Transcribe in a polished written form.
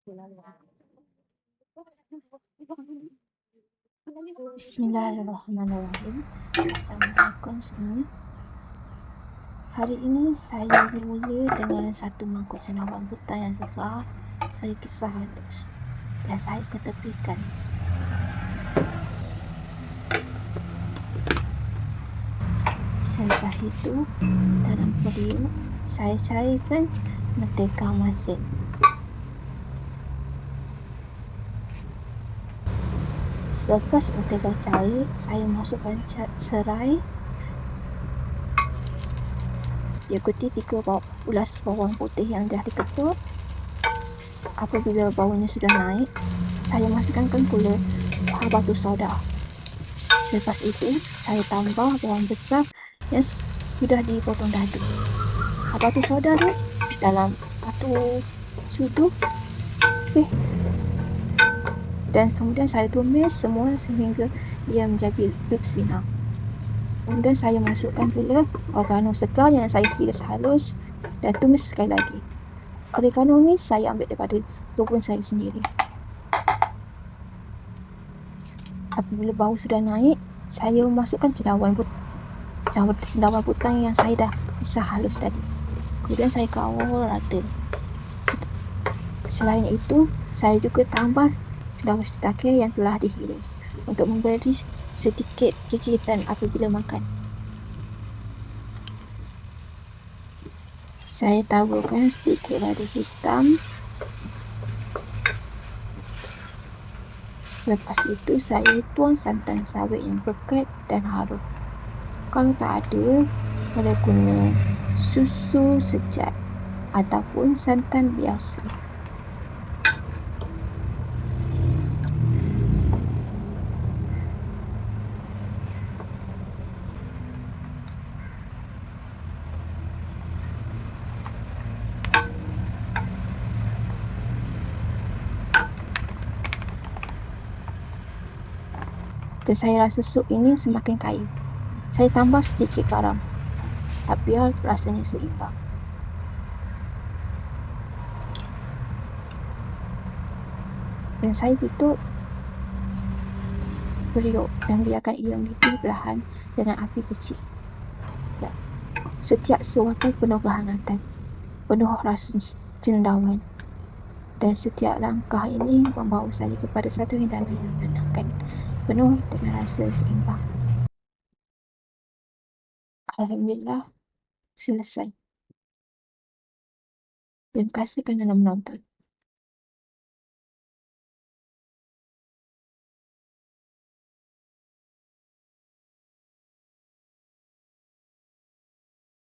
Bismillahirrahmanirrahim. Assalamualaikum semua. Hari ini saya bermula dengan satu mangkuk cendawan butan yang segar. Saya kisar halus dan saya ketepikan. Selepas itu, dalam periuk, saya cairkan mentega masin. Selepas mentega cair, saya masukkan serai, diikuti 3 ulas bawang putih yang dah diketuk. Apabila baunya sudah naik, saya masukkan pula batu soda. Selepas itu, saya tambah bawang besar yang sudah dipotong dadu. Batu soda tu dalam 1 sudu. Dan kemudian saya tumis semua sehingga ia menjadi bersinar. Kemudian saya masukkan pula oregano segar yang saya hiris halus dan tumis sekali lagi. Oregano ni saya ambil daripada kebun saya sendiri. Apabila bau sudah naik, saya masukkan cendawan butan yang saya dah pisah halus tadi. Kemudian saya kawal rata. Selain itu, saya juga tambah cendawan shiitake yang telah dihiris untuk memberi sedikit kejutan apabila makan. Saya taburkan sedikit lada hitam. Selepas itu, saya tuang santan sawit yang pekat dan harum. Kalau tak ada, boleh guna susu sejat ataupun santan biasa. Dan saya rasa sup ini semakin kaya. Saya tambah sedikit garam biar rasanya seimbang. Dan saya tutup periuk dan biarkan ia mendidih perlahan dengan api kecil. Setiap sesuatu penuh kehangatan, penuh rasa cendawan. Dan setiap langkah ini membawa saya kepada satu hidangan yang menenangkan, penuh dengan rasa seimbang. Alhamdulillah, selesai. Terima kasih kerana menonton.